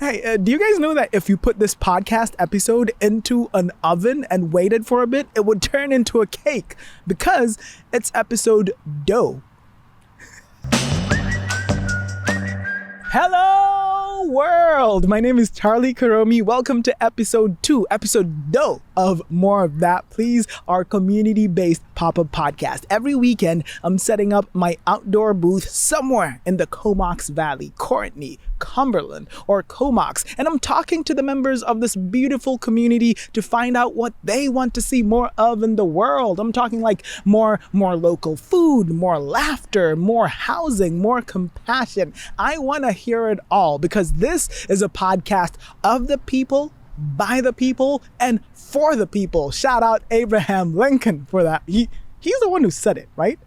Hey, do you guys know that if you put this podcast episode into an oven and waited for a bit, it would turn into a cake because it's episode dough. Hello world, my name is Charlie Karomi. Welcome to episode 2, episode dough of More of That Please, our community-based pop-up podcast. Every weekend, I'm setting up my outdoor booth somewhere in the Comox Valley, Courtney, Cumberland, or Comox, and I'm talking to the members of this beautiful community to find out what they want to see more of in the world. I'm talking like more local food, more laughter, more housing, more compassion. I want to hear it all because this is a podcast of the people, by the people, and for the people. Shout out Abraham Lincoln for that. He's the one who said it, right?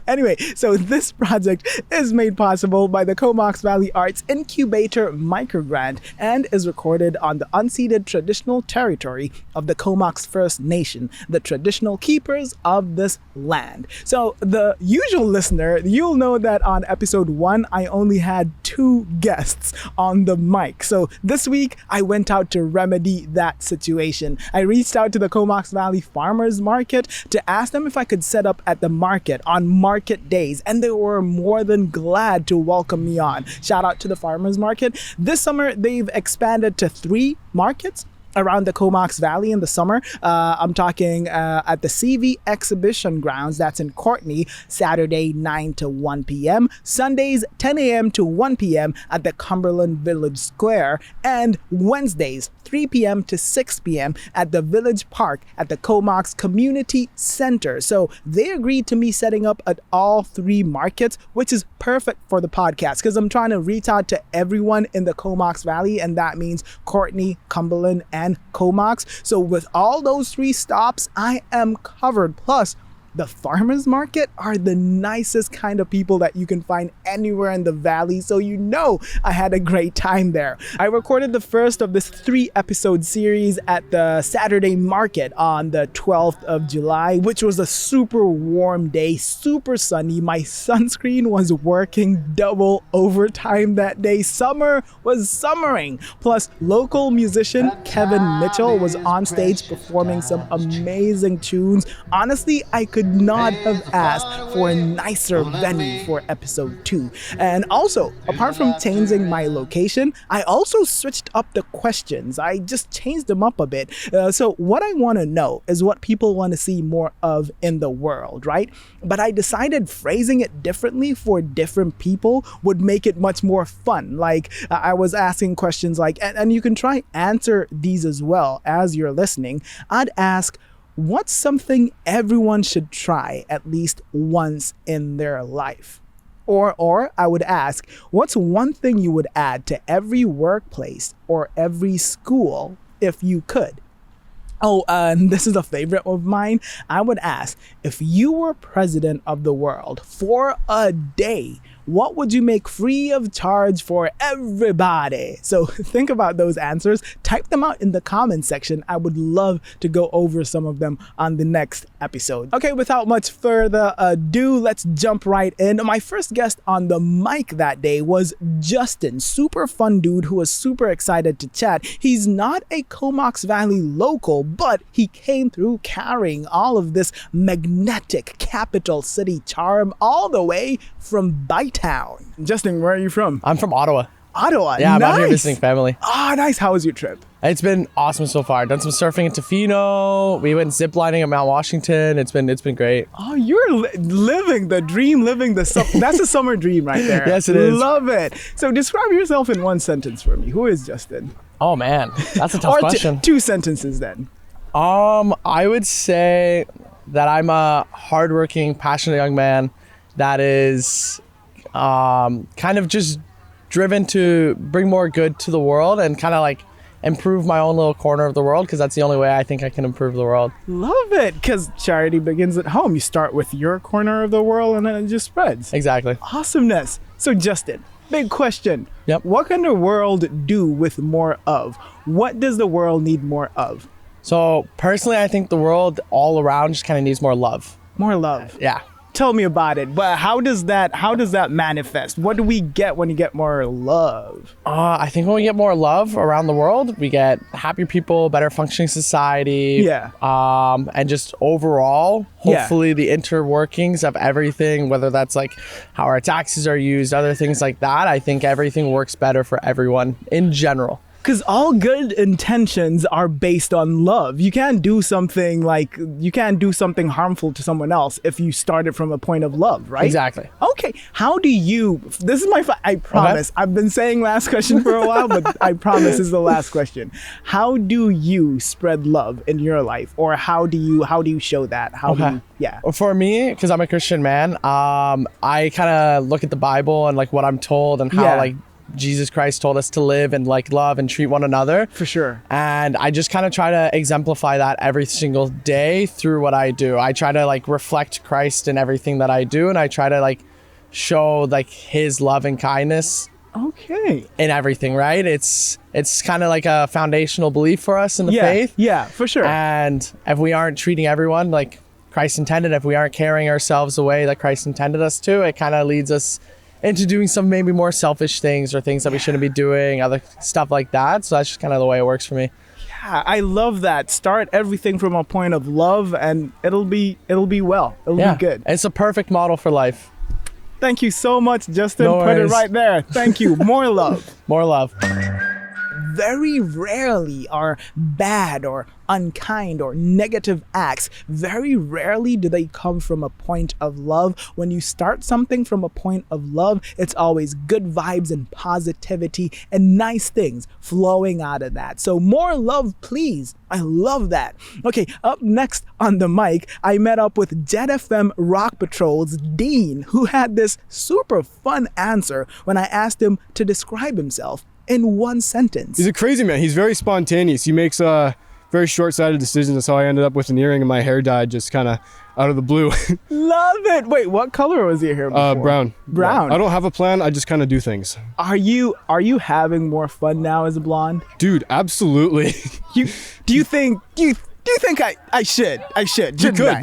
Anyway, so this project is made possible by the Comox Valley Arts Incubator Microgrant and is recorded on the Unceded Traditional Territory of the Comox First Nation, the traditional keepers of this land. So the usual listener, you'll know that on episode 1, I only had 2 guests on the mic. So this week, I went out to remedy that situation. I reached out to the Comox Valley Farmers Market to ask them if I could set up at the market on market days, and they were more than glad to welcome me on. Shout out to the farmers market. This summer, they've expanded to 3 markets around the Comox Valley in the summer. I'm talking at the CV Exhibition Grounds, that's in Courtney, Saturday 9 to 1 p.m., Sundays 10 a.m. to 1 p.m. at the Cumberland Village Square, and Wednesdays 3 p.m. to 6 p.m. at the Village Park at the Comox Community Center. So they agreed to me setting up at all 3 markets, which is perfect for the podcast because I'm trying to reach out to everyone in the Comox Valley, and that means Courtney, Cumberland, and Comox. So with all those 3 stops, I am covered. Plus, the farmers market are the nicest kind of people that you can find anywhere in the valley, so you know I had a great time there. I recorded the first of this 3-episode series at the Saturday market on the 12th of July, which was a super warm day, super sunny. My sunscreen was working double overtime that day. Summer was summering. Plus, local musician Kevin Mitchell was on stage performing some amazing tunes. Honestly, I could not have asked for a nicer venue for episode 2. And also, apart from changing my location, I also switched up the questions. I just changed them up a bit. So what I want to know is what people want to see more of in the world, right? But I decided phrasing it differently for different people would make it much more fun. Like I was asking questions like, and you can try answer these as well as you're listening. I'd ask, what's something everyone should try at least once in their life? Or I would ask, what's one thing you would add to every workplace or every school if you could? Oh, and this is a favorite of mine. I would ask, if you were president of the world for a day, what would you make free of charge for everybody? So think about those answers. Type them out in the comment section. I would love to go over some of them on the next episode. Okay, without much further ado, let's jump right in. My first guest on the mic that day was Justin, super fun dude who was super excited to chat. He's not a Comox Valley local, but he came through carrying all of this magnetic capital city charm all the way from Bytown. Justin, where are you from? I'm from Ottawa. Ottawa, yeah, I'm nice. out here visiting family. Ah, nice. How was your trip? It's been awesome so far. Done some surfing in Tofino. We went ziplining at Mount Washington. It's been great. Oh, you're living the dream, that's a summer dream right there. Yes, it is. Love it. So describe yourself in 1 sentence for me. Who is Justin? Oh man, that's a tough question. 2 sentences then. I would say that I'm a hardworking, passionate young man that is kind of just driven to bring more good to the world and kind of like improve my own little corner of the world, because that's the only way I think I can improve the world. Love it, because charity begins at home. You start with your corner of the world and then it just spreads. Exactly. Awesomeness. So Justin, big question. Yep. What can the world do with more of? What does the world need more of? So personally, I think the world all around just kind of needs more love. More love. Yeah. Tell me about it. But how does that manifest? What do we get when you get more love? I think when we get more love around the world, we get happier people, better functioning society. Yeah. And just overall, hopefully the interworkings of everything, whether that's like how our taxes are used, other things like that, I think everything works better for everyone in general. Because all good intentions are based on love. You can't do something harmful to someone else if you started from a point of love, right? Exactly. Okay. How do you, this is I promise. Okay. I've been saying last question for a while, but I promise this is the last question. How do you spread love in your life? Or how do you show that? For me, because I'm a Christian man, I kind of look at the Bible and like what I'm told and how like Jesus Christ told us to live and like love and treat one another. For sure. And I just kind of try to exemplify that every single day through what I do. I try to like reflect Christ in everything that I do, and I try to like show like his love and kindness in everything, right? It's kind of like a foundational belief for us in the faith. Yeah, for sure. And if we aren't treating everyone like Christ intended, if we aren't carrying ourselves the way that Christ intended us to, it kind of leads us into doing some maybe more selfish things or things that we shouldn't be doing, other stuff like that. So that's just kind of the way it works for me. Yeah, I love that. Start everything from a point of love, and it'll be well. It'll be good. It's a perfect model for life. Thank you so much, Justin. No Put it worries. right there. Thank you. More love. More love. Very rarely are bad or unkind or negative acts, very rarely do they come from a point of love. When you start something from a point of love, it's always good vibes and positivity and nice things flowing out of that. So more love, please. I love that. Okay, up next on the mic, I met up with Jet FM Rock Patrol's Dean, who had this super fun answer when I asked him to describe himself in one sentence. He's a crazy man. He's very spontaneous. He makes very short-sighted decisions. That's how I ended up with an earring and my hair dyed just kind of out of the blue. Love it. Wait, what color was your hair before? Brown. Brown. I don't have a plan. I just kind of do things. Are you having more fun now as a blonde? Dude, absolutely. Do you think I should?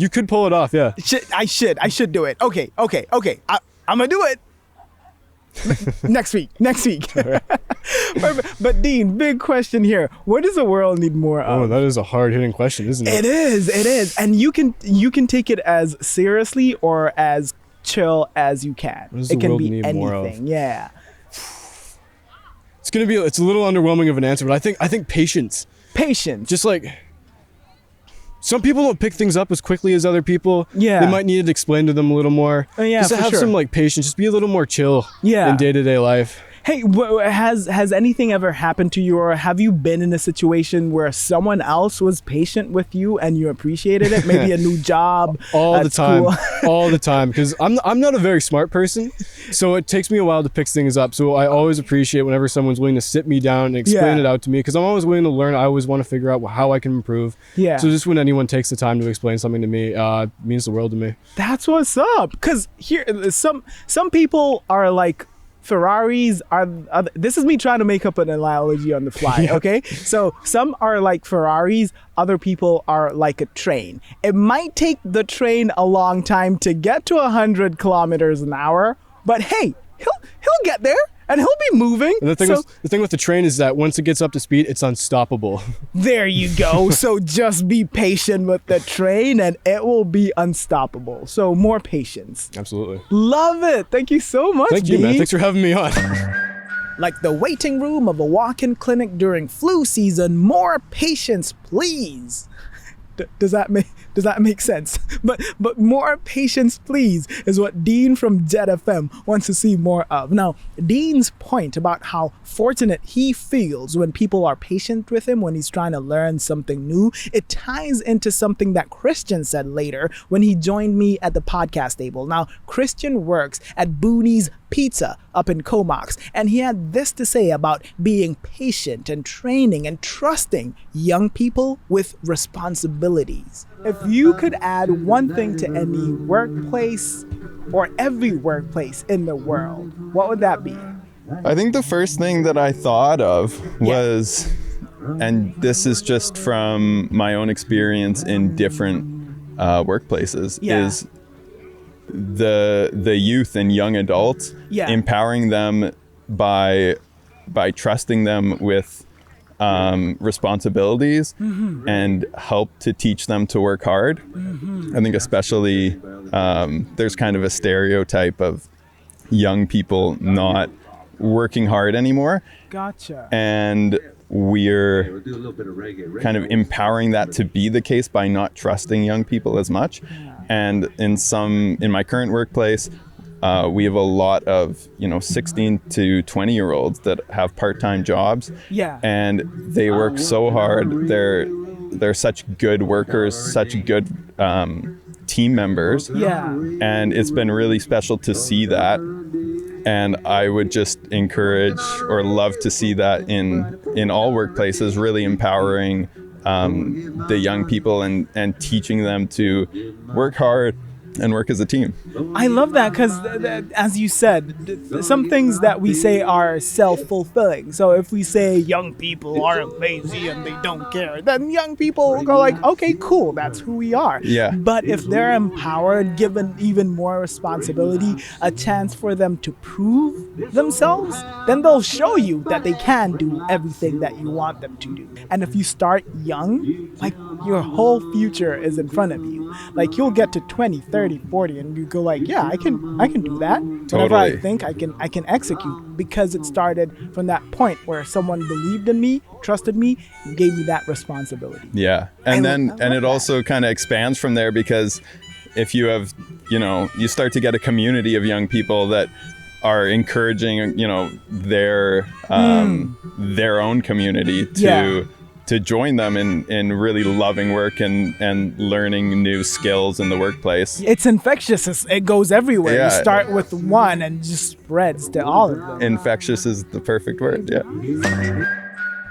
You could pull it off, yeah. I should do it. Okay. I'm gonna do it. next week. But Dean, big question here. What does the world need more of? Oh, that is a hard-hitting question, isn't it? It is. And you can take it as seriously or as chill as you can. What does it the can world be need anything. more of? Yeah. It's a little underwhelming of an answer, but I think patience. Patience. Just like some people don't pick things up as quickly as other people. Yeah. They might need it explained to them a little more. Yeah, just to have some like patience. Just be a little more chill in day-to-day life. Hey, has anything ever happened to you, or have you been in a situation where someone else was patient with you and you appreciated it? Maybe a new job. All the time, because I'm not a very smart person, so it takes me a while to pick things up. So I always appreciate whenever someone's willing to sit me down and explain it out to me, because I'm always willing to learn. I always want to figure out how I can improve. Yeah. So just when anyone takes the time to explain something to me, it means the world to me. That's what's up. Because here, some people are like, Ferraris are, this is me trying to make up an analogy on the fly, okay? So some are like Ferraris, other people are like a train. It might take the train a long time to get to 100 kilometers an hour, but hey, he'll get there and he'll be moving. And the thing with the train is that once it gets up to speed, it's unstoppable. There you go. So just be patient with the train and it will be unstoppable. So more patience. Absolutely. Love it. Thank you so much, Thank you, man. Thanks for having me on. Like the waiting room of a walk-in clinic during flu season, more patience, please. Does that make sense? But more patience, please, is what Dean from Jet FM wants to see more of. Now, Dean's point about how fortunate he feels when people are patient with him when he's trying to learn something new, it ties into something that Christian said later when he joined me at the podcast table. Now, Christian works at Booney's Pizza up in Comox, and he had this to say about being patient and training and trusting young people with responsibilities. If you could add one thing to any workplace or every workplace in the world, what would that be? I think the first thing that I thought of was, and this is just from my own experience in different workplaces, is the youth and young adults, empowering them by trusting them with responsibilities and help to teach them to work hard. I think especially there's kind of a stereotype of young people not working hard anymore. Gotcha. And we're kind of empowering that to be the case by not trusting young people as much. And in my current workplace, we have a lot of 16 to 20-year-olds that have part-time jobs. And they work so hard. They're such good workers, such good team members. And it's been really special to see that. And I would just encourage or love to see that in all workplaces, really empowering the young people and teaching them to work hard and work as a team. I love that because, as you said, some things that we say are self-fulfilling. So if we say young people are lazy and they don't care, then young people go like, okay, cool, that's who we are. But if they're empowered, given even more responsibility, a chance for them to prove themselves, then they'll show you that they can do everything that you want them to do. And if you start young, like, your whole future is in front of you. Like, you'll get to 20, 30, 40 and you go like, yeah, I can do that. Whatever I think, I can execute, because it started from that point where someone believed in me, trusted me, and gave me that responsibility. And it also kind of expands from there, because if you have, you start to get a community of young people that are encouraging, their own community to join them in really loving work and learning new skills in the workplace. It's infectious. It goes everywhere. You start with one and just spreads to all of them. Infectious is the perfect word,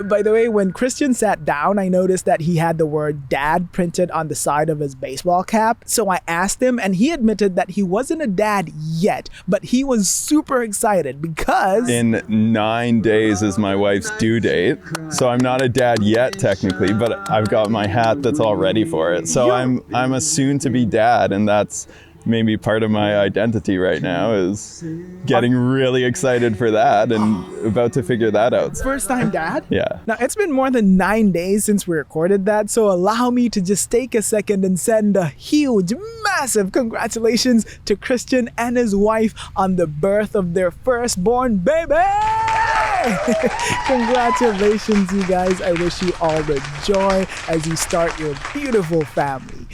By the way, when Christian sat down, I noticed that he had the word dad printed on the side of his baseball cap. So I asked him, and he admitted that he wasn't a dad yet, but he was super excited because in 9 days is my wife's due date. So I'm not a dad yet technically, but I've got my hat that's all ready for it. So I'm a soon to be dad, and that's maybe part of my identity right now, is getting really excited for that and about to figure that out. First time dad? Yeah. Now, it's been more than 9 days since we recorded that, so allow me to just take a second and send a huge, massive congratulations to Christian and his wife on the birth of their firstborn baby! Congratulations, you guys. I wish you all the joy as you start your beautiful family.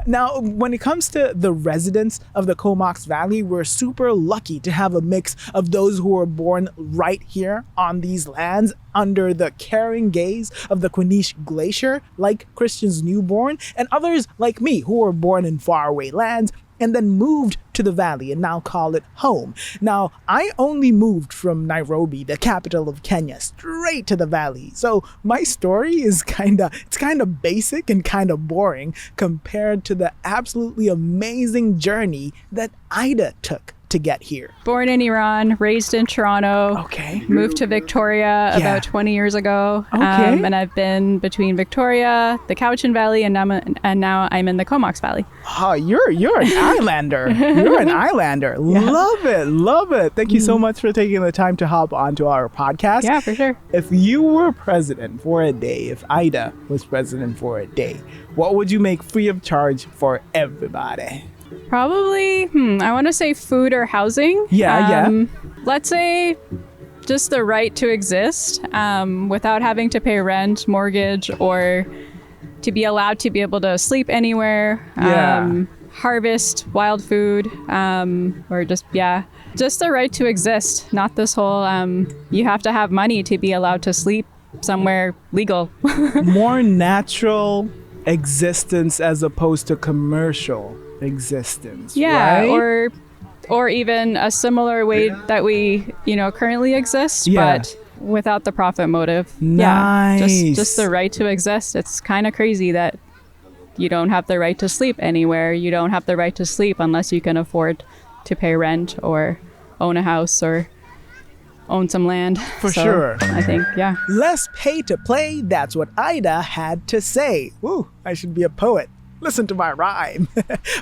Now, when it comes to the residents of the Comox Valley, we're super lucky to have a mix of those who were born right here on these lands under the caring gaze of the Quinish Glacier, like Christian's newborn, and others like me who were born in faraway lands and then moved to the valley and now call it home. Now, I only moved from Nairobi, the capital of Kenya, straight to the valley. So my story is kind of basic and kind of boring compared to the absolutely amazing journey that Ida took to get here. Born in Iran, raised in Toronto. Okay. Moved to Victoria about 20 years ago. Okay. And I've been between Victoria, the Cowichan Valley, and now I'm in the Comox Valley. Oh, you're an islander. You're an islander. Yeah. Love it. Thank you so much for taking the time to hop onto our podcast. Yeah, for sure. If you were president for a day, if Ida was president for a day, what would you make free of charge for everybody? Probably, I want to say food or housing. Let's say just the right to exist without having to pay rent, mortgage, or to be allowed to be able to sleep anywhere, harvest wild food, or just the right to exist. Not this whole, you have to have money to be allowed to sleep somewhere legal. More natural existence as opposed to commercial existence, right? or even a similar way that we currently exist, but without the profit motive. Nice. Just the right to exist. It's kind of crazy that you don't have the right to sleep anywhere. You don't have the right to sleep unless you can afford to pay rent or own a house or own some land. For sure. I think, Less pay to play, that's what Ida had to say. Woo, I should be a poet. Listen to my rhyme.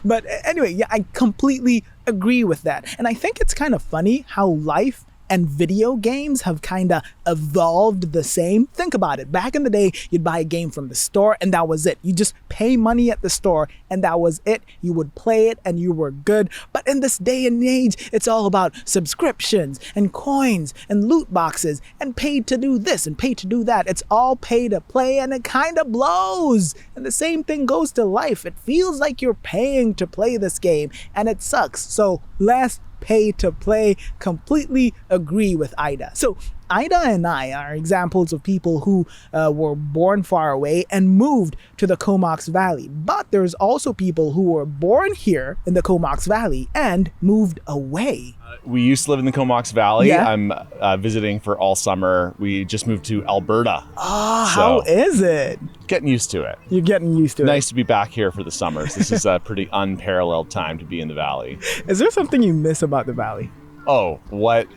But anyway, I completely agree with that. And I think it's kind of funny how life and video games have kind of evolved the same. Think about it. Back in the day, you'd buy a game from the store and that was it. You just pay money at the store and that was it. You would play it and you were good. But in this day and age, it's all about subscriptions and coins and loot boxes and pay to do this and pay to do that. It's all pay to play and it kind of blows. And the same thing goes to life. It feels like you're paying to play this game and it sucks. So less pay to play. Completely agree with Ida. So Ida and I are examples of people who were born far away and moved to the Comox Valley. But there's also people who were born here in the Comox Valley and moved away. We used to live in the Comox Valley. Yeah. I'm visiting for all summer. We just moved to Alberta. How is it? Getting used to it. You're getting used to it. Nice to be back here for the summers. This is a pretty unparalleled time to be in the valley. Is there something you miss about the valley? Oh, what?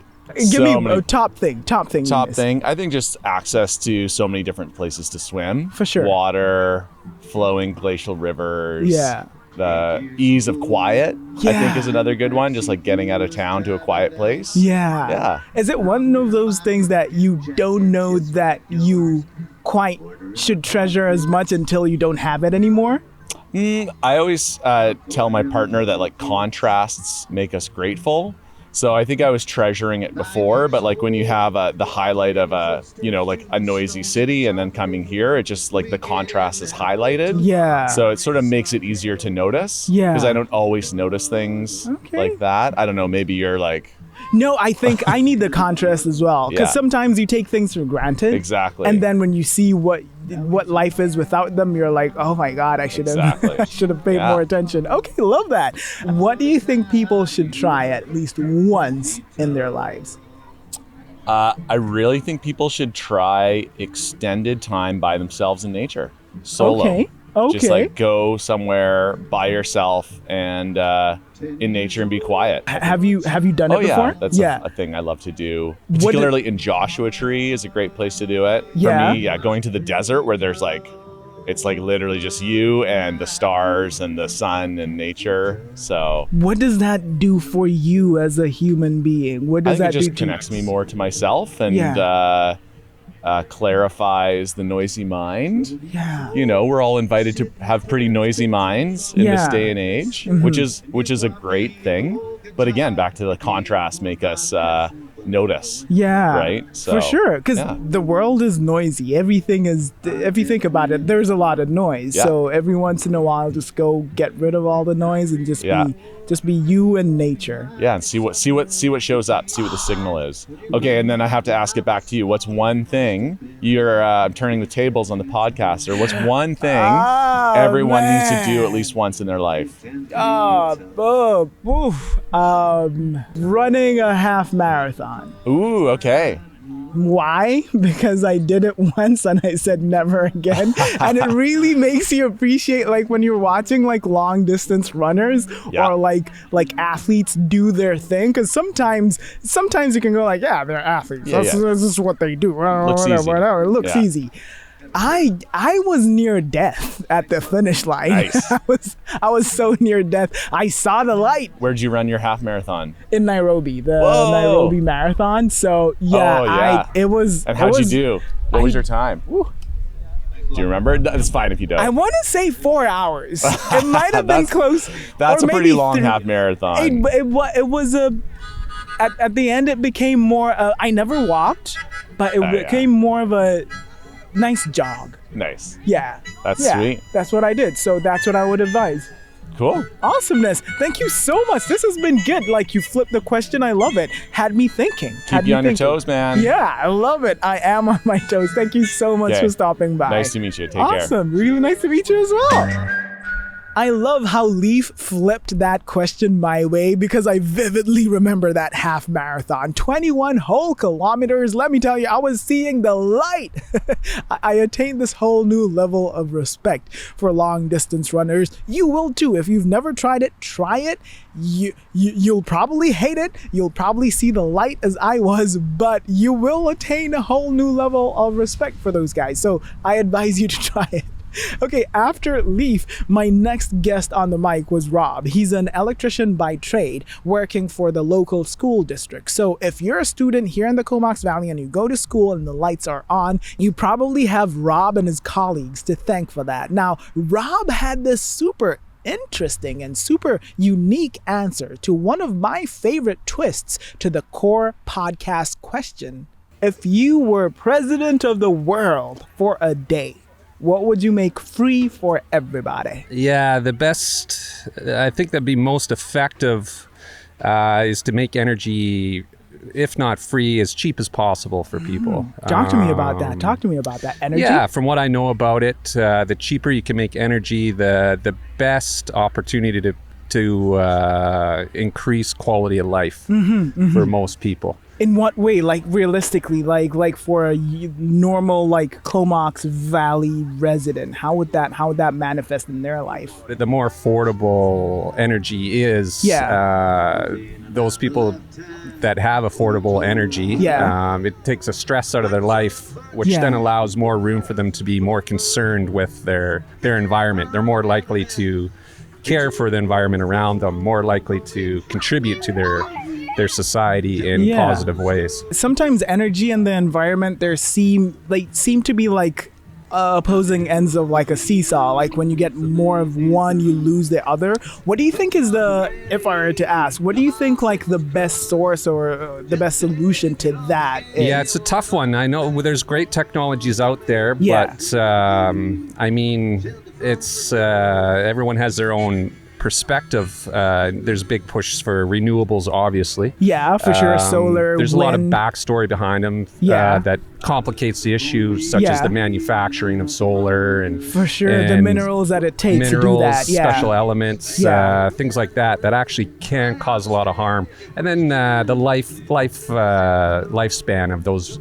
Give me a top thing. Top thing. I think just access to so many different places to swim. For sure. Water, flowing glacial rivers. Yeah. The ease of quiet, I Yeah. think, is another good one. Just like getting out of town to a quiet place. Yeah. Yeah. Is it one of those things that you don't know that you quite should treasure as much until you don't have it anymore? I always tell my partner that like contrasts make us grateful. So I think I was treasuring it before, but like when you have the highlight of like a noisy city and then coming here, it just like the contrast is highlighted. Yeah. So it sort of makes it easier to notice. Yeah. Because I don't always notice things like that. I don't know, maybe you're like... No, I think I need the contrast as well. Because Yeah. sometimes you take things for granted. Exactly. And then when you see what life is without them, you're like, oh my God, I should have Exactly. I should have paid Yeah. more attention. Okay, love that. What do you think people should try at least once in their lives? I really think people should try extended time by themselves in nature, solo. Okay. Just like go somewhere by yourself and in nature and be quiet. Have you done it before? Yeah, that's a thing I love to do. Particularly in Joshua Tree is a great place to do it. Yeah. For me, going to the desert where there's like, it's like literally just you and the stars and the sun and nature. So What does that do for you as a human being? What I does think that it do just to connects me more to myself and Yeah. clarifies the noisy mind. Yeah. You know, we're all invited to have pretty noisy minds in this Yeah. day and age, which is a great thing. But again, back to the contrast, make us notice. Yeah. Right? So, for sure. Because yeah. the world is noisy. Everything is, if you think about it, there's a lot of noise. Yeah. So every once in a while, just go get rid of all the noise and just be you and nature. Yeah, and see what shows up, see what the signal is. Okay, and then I have to ask it back to you. What's one thing you're turning the tables on the podcast, or what's one thing everyone needs to do at least once in their life? Running a half marathon. Ooh, okay. Why? Because I did it once and I said never again. And it really makes you appreciate, like, when you're watching like long distance runners or like athletes do their thing. Because sometimes you can go like, yeah, they're athletes. This is what they do. Whatever. It looks easy. I was near death at the finish line. Nice. I was so near death. I saw the light. Where'd you run your half marathon? In Nairobi, the Whoa. Nairobi Marathon. So it was. And how'd you do? What was your time? Do you remember? It's fine if you don't. I want to say 4 hours. It might have been close. That's or a pretty maybe long half marathon. It was a. At the end, it became more. I never walked, but it became more of a nice jog. Nice. Yeah. That's sweet. That's what I did. So that's what I would advise. Cool. Awesomeness. Thank you so much. This has been good. Like, you flipped the question. I love it. Had me thinking. Keep you on your toes, man. Yeah, I love it. I am on my toes. Thank you so much for stopping by. Nice to meet you. Take care. Awesome. Really nice to meet you as well. I love how Leaf flipped that question my way because I vividly remember that half marathon. 21 whole kilometers. Let me tell you, I was seeing the light. I attained this whole new level of respect for long distance runners. You will too. If you've never tried it, try it. You'll probably hate it. You'll probably see the light as I was, but you will attain a whole new level of respect for those guys. So I advise you to try it. Okay, after Leaf, my next guest on the mic was Rob. He's an electrician by trade, working for the local school district. So if you're a student here in the Comox Valley and you go to school and the lights are on, you probably have Rob and his colleagues to thank for that. Now, Rob had this super interesting and super unique answer to one of my favorite twists to the core podcast question. If you were president of the world for a day, what would you make free for everybody? Yeah, the best, I think that'd be most effective is to make energy, if not free, as cheap as possible for people. Talk to me about that. Talk to me about that. Energy? Yeah, from what I know about it, the cheaper you can make energy, the best opportunity to increase quality of life for most people. In what way? Like realistically, like for a normal like Comox Valley resident, how would that manifest in their life? The more affordable energy is, those people that have affordable energy, it takes a stress out of their life, which then allows more room for them to be more concerned with their environment. They're more likely to care for the environment around them, more likely to contribute to their society in positive ways. Sometimes energy and the environment seem to be like opposing ends of like a seesaw. Like when you get more of one, you lose the other. What do you think is if I were to ask, what do you think like the best source or the best solution to that is? Yeah, it's a tough one. I know there's great technologies out there, but I mean, it's everyone has their own perspective. There's big pushes for renewables, obviously. Yeah, for sure. Solar, there's wind. A lot of backstory behind them that complicates the issue, such as the manufacturing of solar and for sure the minerals that it takes to do that. Special elements, things like that actually can cause a lot of harm. And then the lifespan of those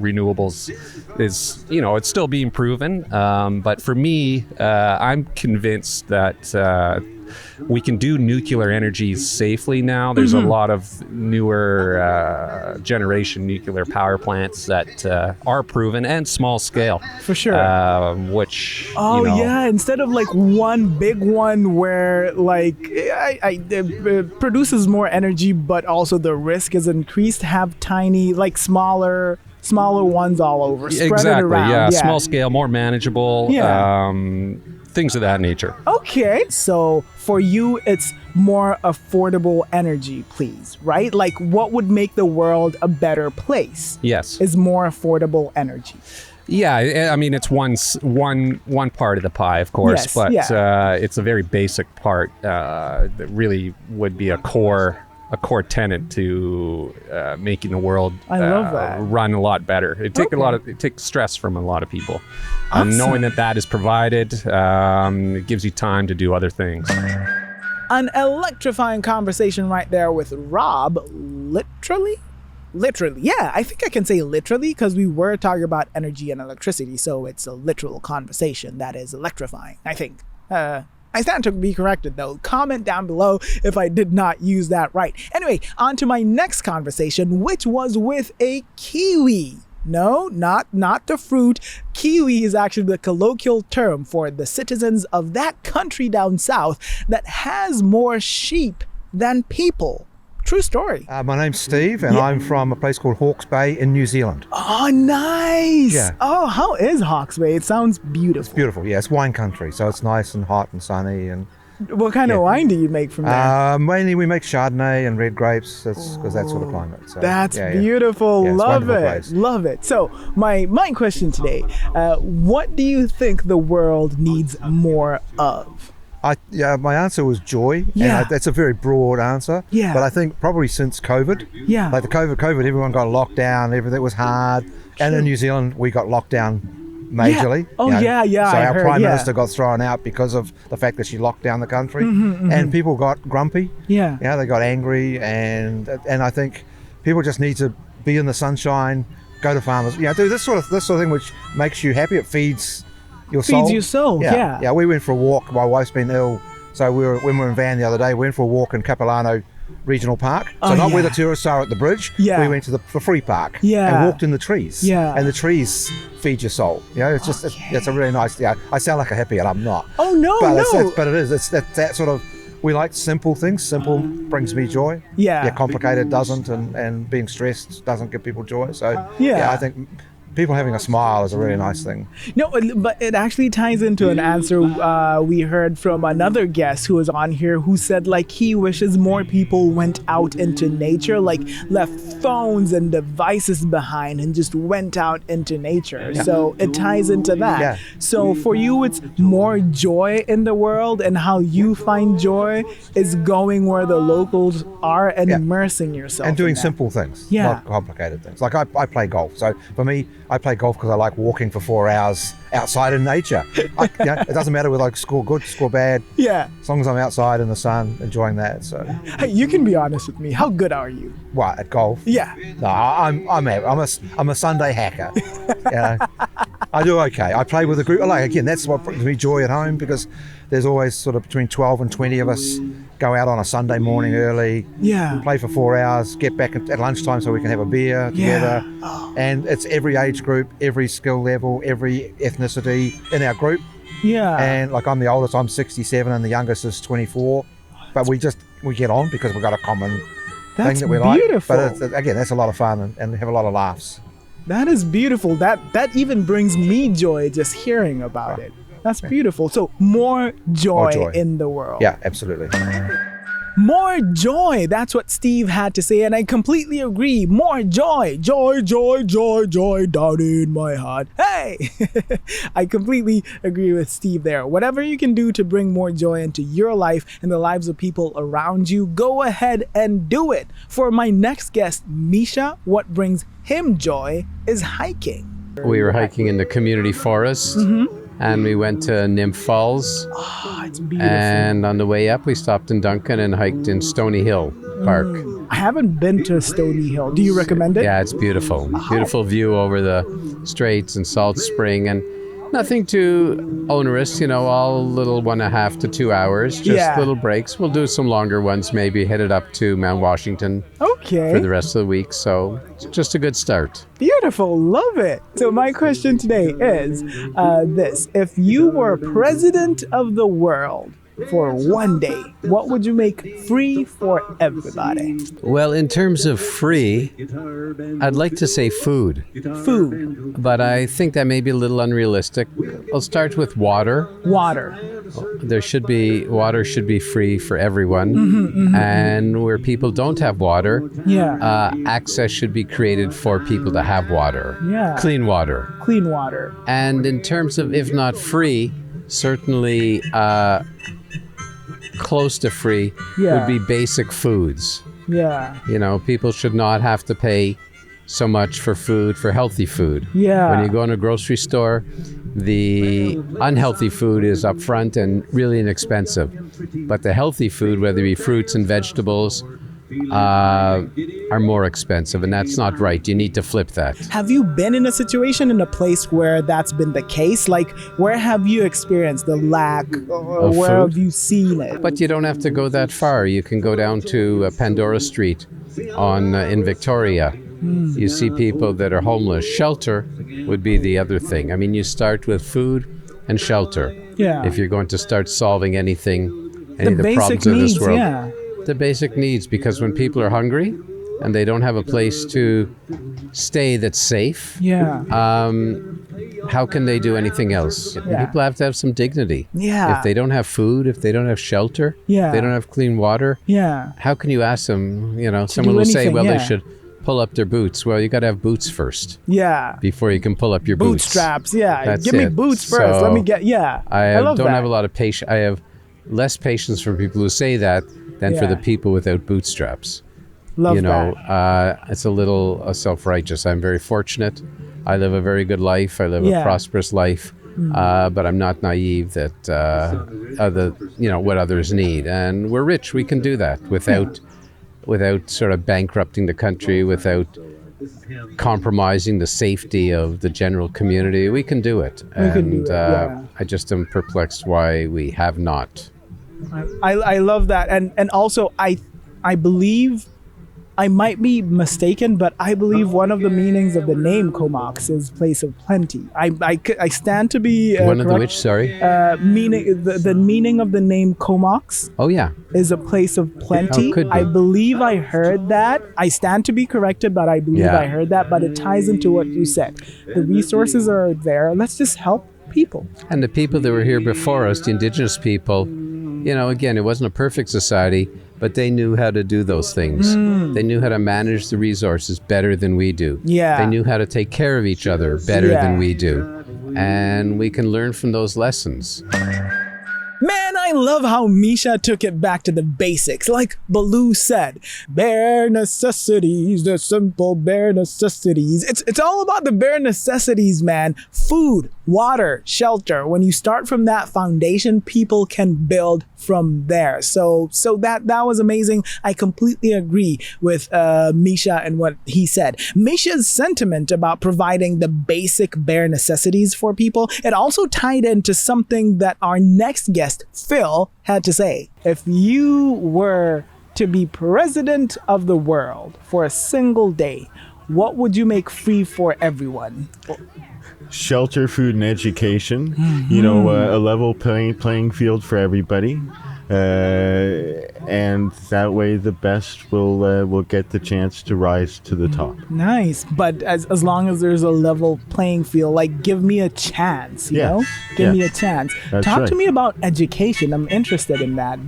renewables is, it's still being proven. But for me, I'm convinced that we can do nuclear energy safely now. There's a lot of newer generation nuclear power plants that are proven and small scale. For sure. Which, instead of like one big one where like it produces more energy, but also the risk is increased, have tiny, like smaller ones all over. Spread it around. Small scale, more manageable. Things of that nature. Okay, so for you, it's more affordable energy, please, right? Like what would make the world a better place? Yes. Is more affordable energy. Yeah, I mean, it's one part of the pie, of course, but it's a very basic part that really would be a core tenet to making the world run a lot better. It takes stress from a lot of people. Awesome. Knowing that is provided, it gives you time to do other things. An electrifying conversation right there with Rob. Literally, yeah, I think I can say literally because we were talking about energy and electricity, so it's a literal conversation that is electrifying, I think. I stand to be corrected though. Comment down below if I did not use that right. Anyway, on to my next conversation, which was with a kiwi. No, not the fruit. Kiwi is actually the colloquial term for the citizens of that country down south that has more sheep than people. True story. My name's Steve, and I'm from a place called Hawke's Bay in New Zealand. Oh, nice. Yeah. Oh, how is Hawke's Bay? It sounds beautiful. It's beautiful. Yeah, it's wine country, so it's nice and hot and sunny. And what kind of wine do you make from there? Mainly we make Chardonnay and red grapes, because that sort of climate. So, that's beautiful. Yeah, love it. Love it. So my question today, what do you think the world needs more of? My answer was joy. Yeah. And that's a very broad answer. Yeah. But I think probably since COVID. Yeah. Like the COVID, everyone got locked down. Everything was hard. Sure. And in New Zealand, we got locked down majorly. Yeah. Oh, yeah. So our Prime Minister got thrown out because of the fact that she locked down the country. And people got grumpy. Yeah. They got angry. And I think people just need to be in the sunshine, go to farmers. Do this sort of thing which makes you happy. It feeds your soul. Yeah. We went for a walk. My wife's been ill, so when we were in van the other day, we went for a walk in Capilano regional park. So not where the tourists are at the bridge. Yeah. We went to the free park Yeah. and walked in the trees. Yeah. And the trees feed your soul. You know, it's just it's a really nice. Yeah, I sound like a hippie and I'm not. Oh no, But no. but it is. It's that sort of. We like simple things. Simple brings me joy. Yeah. Complicated doesn't, and being stressed doesn't give people joy. So Yeah. I think people having a smile is a really nice thing. No, but it actually ties into an answer we heard from another guest who was on here who said like he wishes more people went out into nature, like left phones and devices behind and just went out into nature. Yeah. So it ties into that. Yeah. So for you, it's more joy in the world, and how you find joy is going where the locals are and immersing yourself And doing in that. simple things, Yeah. not complicated things. Like I play golf. So for me, I play golf because I like walking for 4 hours outside in nature. It doesn't matter whether I score good, score bad. Yeah. As long as I'm outside in the sun, enjoying that. So, Hey, you can be honest with me. How good are you? what, at golf? Yeah. No, I'm a Sunday hacker. You know, I do okay. I play with a group. Like again, that's what brings me joy at home, because there's always sort of between 12 and 20 of us go out on a Sunday morning early. Yeah. Play for 4 hours, get back at lunchtime so we can have a beer together. And it's every age group, every skill level, every ethnicity in our group. Yeah. And like I'm the oldest, I'm 67, and the youngest is 24. But we get on because we've got a common thing that we beautiful. like. But again, that's a lot of fun and have a lot of laughs. That is beautiful. That even brings me joy just hearing about it. That's beautiful. So more joy in the world. Yeah, absolutely. More joy. That's what Steve had to say, and I completely agree. More joy. Joy, joy, joy, joy down in my heart. Hey! I completely agree with Steve there. Whatever you can do to bring more joy into your life and the lives of people around you, go ahead and do it. For my next guest, Misha, what brings him joy is hiking. We were hiking in the community forest. And we went to Nymph Falls. Oh, it's beautiful. And on the way up, we stopped in Duncan and hiked in Stony Hill Park. I haven't been to Stony Hill. Do you recommend it? Yeah, it's beautiful. Beautiful view over the straits and Salt Spring, and nothing too onerous, all little 1.5 to 2 hours, just little breaks. We'll do some longer ones, maybe headed up to Mount Washington for the rest of the week. So it's just a good start. Beautiful. Love it. So my question today is this. If you were president of the world for one day, what would you make free for everybody? Well, in terms of free, I'd like to say food. Food. But I think that may be a little unrealistic. I'll start with water. Water. Water should be free for everyone. And where people don't have water, access should be created for people to have water. Yeah. Clean water. Clean water. And in terms of, if not free, certainly close to free would be basic foods. Yeah. People should not have to pay so much for food, for healthy food. Yeah. When you go in a grocery store, the unhealthy food is up front and really inexpensive. But the healthy food, whether it be fruits and vegetables, are more expensive, and that's not right. You need to flip that. Have you been in a situation in a place where that's been the case? Like, where have you experienced the lack, or where food? have you seen it? But you don't have to go that far. You can go down to Pandora Street in Victoria. You see people that are homeless. Shelter would be the other thing. I mean, you start with food and shelter. Yeah. If you're going to start solving any of the basic problems of needs, this world. yeah. The basic needs, because when people are hungry and they don't have a place to stay that's safe, how can they do anything else? People have to have some dignity. Yeah. If they don't have food, if they don't have shelter, if they don't have clean water, how can you ask them? Someone will say, well, they should pull up their boots. Well, you got to have boots first. Yeah. Before you can pull up your boots. Bootstraps. Yeah. That's Give me it. boots first. So Let me get. Yeah. I love don't that. have a lot of patience. I have less patience for people who say that than for the people without bootstraps. Love that. It's a little self-righteous. I'm very fortunate. I live a very good life. I live a prosperous life, but I'm not naive that what others need. And we're rich. We can do that without sort of bankrupting the country, without compromising the safety of the general community. We can do it. I just am perplexed why we have not. I love that, and also I I believe, I might be mistaken, but I believe one of the meanings of the name Comox is place of plenty. I stand to be one of correct. the which, sorry? Meaning the meaning of the name Comox Oh, yeah. is a place of plenty. Oh, could be. I believe I heard that. I stand to be corrected, but I believe Yeah. I heard that. But it ties into what you said. The resources are there. Let's just help people. And the people that were here before us, the indigenous people, again, it wasn't a perfect society, but they knew how to do those things. They knew how to manage the resources better than we do. Yeah. They knew how to take care of each other better Yeah. than we do. And we can learn from those lessons. Man, I love how Misha took it back to the basics. Like Baloo said, bare necessities, the simple bare necessities. It's all about the bare necessities, man. Food, water, shelter. When you start from that foundation, people can build from there. So that was amazing. I completely agree with Misha and what he said. Misha's sentiment about providing the basic bare necessities for people, it also tied into something that our next guest, Phil, had to say. If you were to be president of the world for a single day, what would you make free for everyone? Shelter, food, and education. A level playing field for everybody. And that way the best will get the chance to rise to the top. Nice, but as long as there's a level playing field, like give me a chance, you know? Give me a chance. That's Talk right. to me about education. I'm interested in that.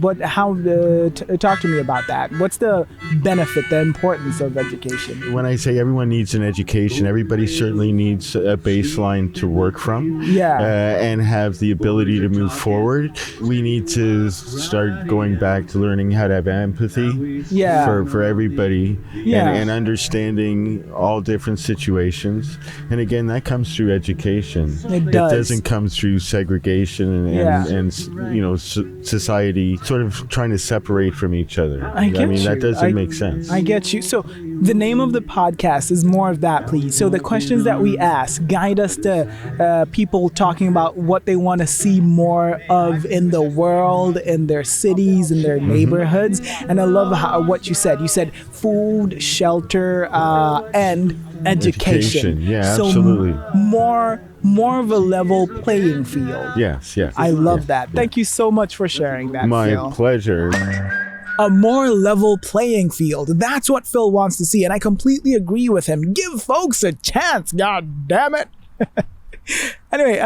Talk to me about that. What's the benefit, the importance of education? When I say everyone needs an education, everybody certainly needs a baseline to work from. And have the ability to move forward. We need to start going back to learning how to have empathy for everybody and understanding all different situations. And again, that comes through education. It does. It doesn't come through segregation and society sort of trying to separate from each other. That doesn't make sense. I get you. So the name of the podcast is More of That, Please. So the questions that we ask guide us to people talking about what they want to see more of in the world, in their cities, in their neighborhoods. And I love what you said. You said food, shelter, and education. Yeah, so absolutely. More of a level playing field. Yes. I love that. Thank you so much for sharing that, My Phil. pleasure. A more level playing field. That's what Phil wants to see, and I completely agree with him. Give folks a chance, god damn it. Anyway,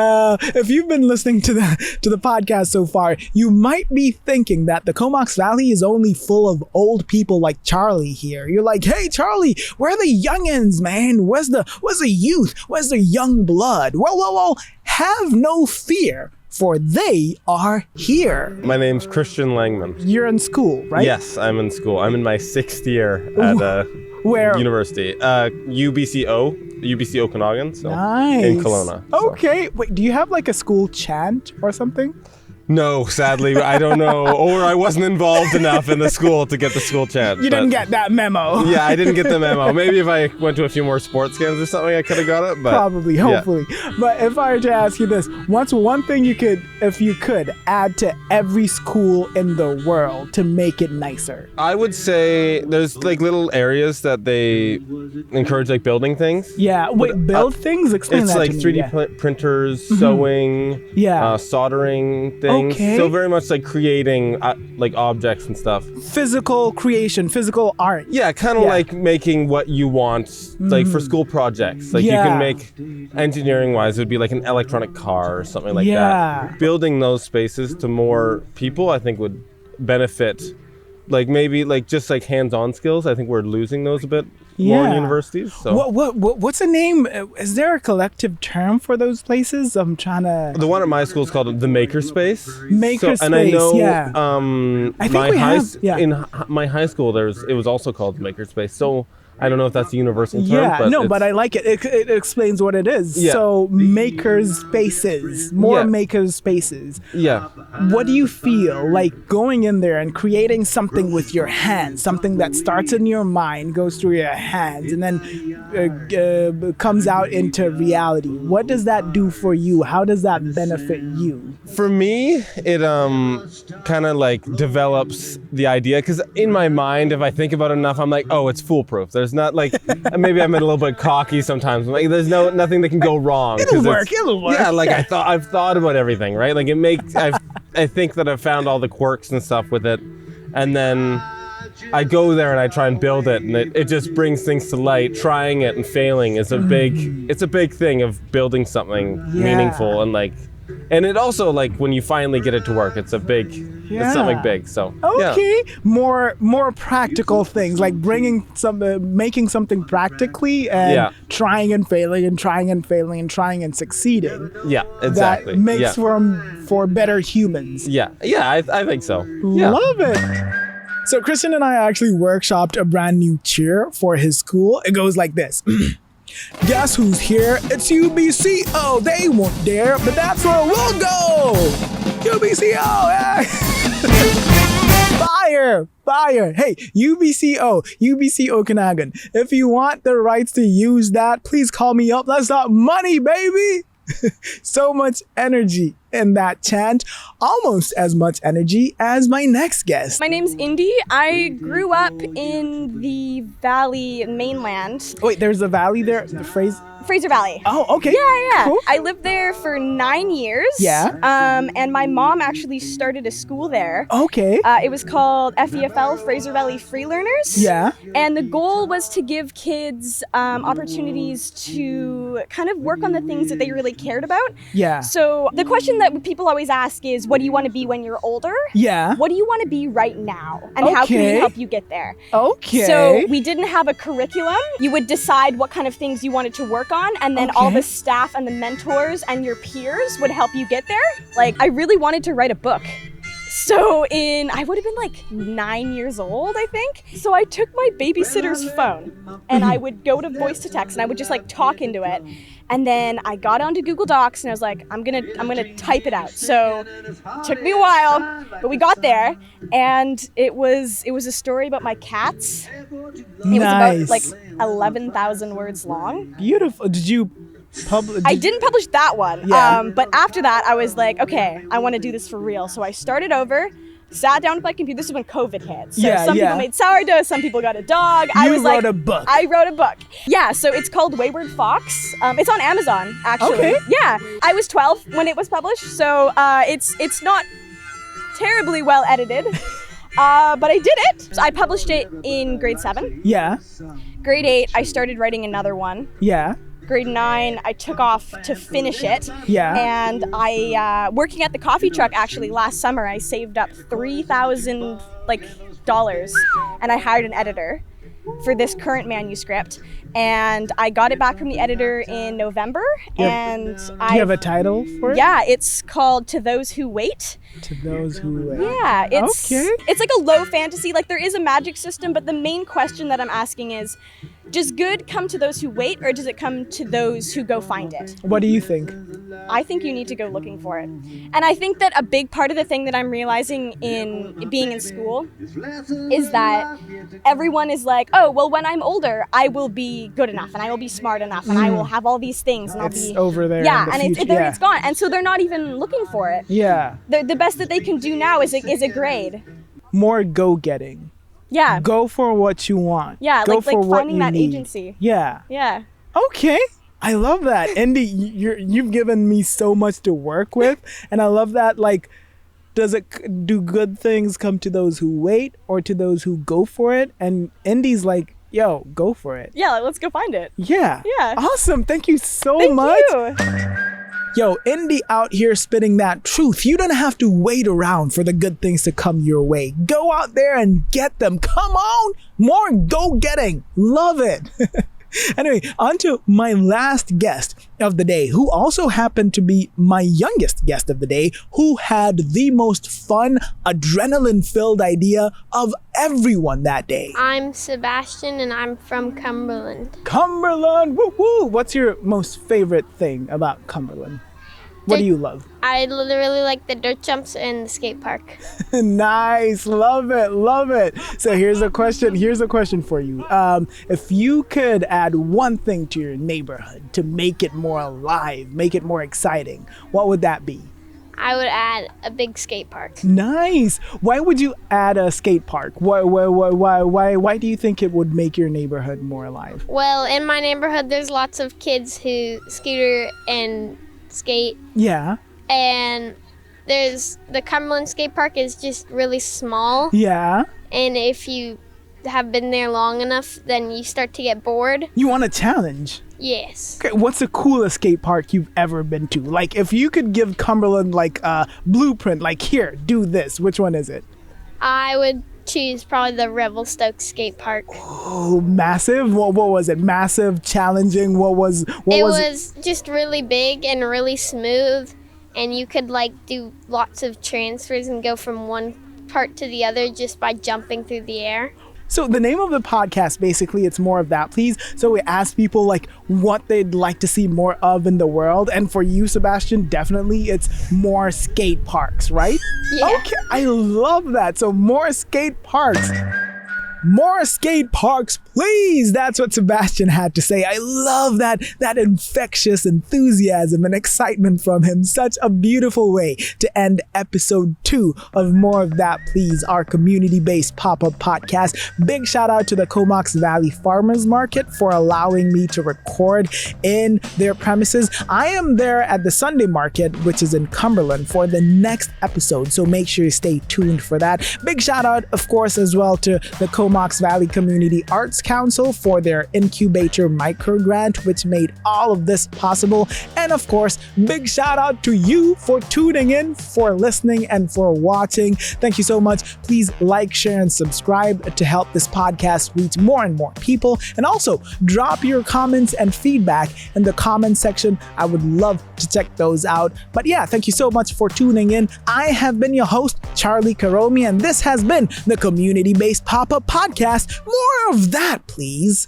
if you've been listening to the podcast so far, you might be thinking that the Comox Valley is only full of old people like Charlie here. You're like, hey Charlie, where are the youngins, man? Where's the youth? Where's the young blood? Well, have no fear, for they are here. My name's Christian Langman. You're in school, right? Yes, I'm in school. I'm in my 6th year at where? University. UBC Okanagan. So Nice. in Kelowna. So. Okay. Wait, do you have like a school chant or something? No, sadly, I don't know. Or I wasn't involved enough in the school to get the school chant. You didn't get that memo. Yeah, I didn't get the memo. Maybe if I went to a few more sports games or something, I could have got it. But Probably, hopefully. Yeah. But if I were to ask you this, what's one thing if you could add to every school in the world to make it nicer? I would say there's like little areas that they encourage like building things. Yeah, wait, build things? Explain It's that like to me. 3D printers, sewing, soldering things. Okay. So very much like creating like objects and stuff. Physical creation, physical art. Yeah, kind of like making what you want, like for school projects. Like you can make, engineering-wise, it would be like an electronic car or something like that. Building those spaces to more people, I think, would benefit. Like maybe like just like hands-on skills. I think we're losing those a bit more in universities. So What's the name? Is there a collective term for those places? I'm trying to. the one at my school is called the Makerspace. Makerspace, and I know, I think we have. in my high school, it was also called Makerspace. So I don't know if that's a universal term. But I like it. It explains what it is. Yeah. So makers spaces, more makers spaces. Yeah. What do you feel like going in there and creating something with your hands, something that starts in your mind, goes through your hands, and then comes out into reality? What does that do for you? How does that benefit you? For me, it kind of like develops the idea, because in my mind, if I think about it enough, I'm like, oh, it's foolproof. There's not like, maybe I'm a little bit cocky sometimes. Like, there's nothing that can go wrong. It'll work. Yeah, like I've thought about everything, right? Like I think that I've found all the quirks and stuff with it, and then I go there and I try and build it, and it just brings things to light. Trying it and failing is a big thing of building something meaningful, and it also, like, when you finally get it to work, it's something big. So more practical things, like making something practically and trying and failing and trying and failing and trying and succeeding. Yeah, exactly. That makes for better humans. Yeah, I think so. Love it. So Christian and I actually workshopped a brand new cheer for his school. It goes like this. Guess who's here? It's UBCO. They won't dare, but that's where we'll go. UBCO. Yeah. Fire. Hey, UBCO Okanagan. If you want the rights to use that, please call me up. Let's talk money, baby. So much energy in that chant, almost as much energy as my next guest. My name's Indy. I grew up in the Valley mainland. Wait, there's a valley there? Fraser Valley. Oh, okay. Yeah. Cool. I lived there for 9 years. Yeah. And my mom actually started a school there. Okay. It was called FEFL, Fraser Valley Free Learners. Yeah. And the goal was to give kids opportunities to kind of work on the things that they really cared about. Yeah. So the question that people always ask is, what do you want to be when you're older? Yeah. What do you want to be right now? And how can we help you get there? Okay. So we didn't have a curriculum. You would decide what kind of things you wanted to work on, and then all the staff and the mentors and your peers would help you get there. Like, I really wanted to write a book. So I would have been like 9 years old, I think. So I took my babysitter's phone and I would go to voice to text and I would just like talk into it. And then I got onto Google Docs and I was like, I'm gonna type it out. So it took me a while, but we got there, and it was a story about my cats. It was about like 11,000 words long. Beautiful. Did you publish? I didn't publish that one. Yeah. But after that, I was like, okay, I want to do this for real. So I started over. Sat down with my computer. This is when COVID hit. So some people made sourdough, some people got a dog. I wrote a book. I wrote a book. Yeah, so it's called Wayward Fox. It's on Amazon, actually. Okay. Yeah. I was 12 when it was published, so it's not terribly well edited. But I did it. So I published it in grade 7. Yeah. Grade 8, I started writing another one. Yeah. Grade 9, I took off to finish it. Yeah. And I, working at the coffee truck actually last summer, I saved up $3,000 and I hired an editor for this current manuscript. And I got it back from the editor in November. Do you have a title for it? Yeah, it's called To Those Who Wait. To Those Who Wait. Yeah, it's like a low fantasy. Like, there is a magic system, but the main question that I'm asking is, does good come to those who wait, or does it come to those who go find it? What do you think? I think you need to go looking for it. And I think that a big part of the thing that I'm realizing in being in school is that everyone is like, oh, well, when I'm older, I will be good enough and I will be smart enough and I will have all these things. And it's over there. Yeah, and it's gone. And so they're not even looking for it. Yeah. The best that they can do now is a grade. More go-getting. Yeah. Go for what you want. Yeah, go like for what finding you that need. agency. Yeah. Yeah. Okay. I love that. Indy, you've given me so much to work with, and I love that. Like, do good things come to those who wait or to those who go for it? And Indy's like, yo, go for it. Yeah, let's go find it. Yeah. Yeah. Awesome. Thank you so much. Thank you. Yo, Indy out here spitting that truth. You don't have to wait around for the good things to come your way. Go out there and get them. Come on. More go-getting. Love it. Anyway, on to my last guest of the day, who also happened to be my youngest guest of the day, who had the most fun, adrenaline-filled idea of everyone that day. I'm Sebastian, and I'm from Cumberland. Cumberland! Woo woo! What's your most favorite thing about Cumberland? What do you love? I really like the dirt jumps and the skate park. Nice, love it, love it. So here's a question for you. If you could add one thing to your neighborhood to make it more alive, make it more exciting, what would that be? I would add a big skate park. Nice. Why would you add a skate park? Why do you think it would make your neighborhood more alive? Well, in my neighborhood, there's lots of kids who scooter and skate. Yeah. And there's the Cumberland skate park is just really small. Yeah. And if you have been there long enough, then you start to get bored. You want a challenge? Yes. Okay, what's the coolest skate park you've ever been to? Like, if you could give Cumberland like a blueprint, like, here, do this, which one is it? I would choose probably the Revelstoke skate park. Oh, massive? What was it? Massive, challenging? What was it? It was just really big and really smooth, and you could like do lots of transfers and go from one part to the other just by jumping through the air. So the name of the podcast, basically, it's More of That, Please. So we ask people like what they'd like to see more of in the world. And for you, Sebastian, definitely it's more skate parks, right? Yeah. Okay, I love that. So more skate parks. More skate parks, please. That's what Sebastian had to say. I love that infectious enthusiasm and excitement from him. Such a beautiful way to end episode 2 of More of That, Please, our community-based pop-up podcast. Big shout out to the Comox Valley Farmers Market for allowing me to record in their premises. I am there at the Sunday market, which is in Cumberland, for the next episode, so make sure you stay tuned for that. Big shout out, of course, as well to the Comox Valley Community Arts Council for their Incubator Microgrant, which made all of this possible. And of course, big shout out to you for tuning in, for listening, and for watching. Thank you so much. Please like, share, and subscribe to help this podcast reach more and more people. And also, drop your comments and feedback in the comment section. I would love to check those out. But yeah, thank you so much for tuning in. I have been your host, Charlie Karomi, and this has been the community-based pop-up podcast. More of that, please.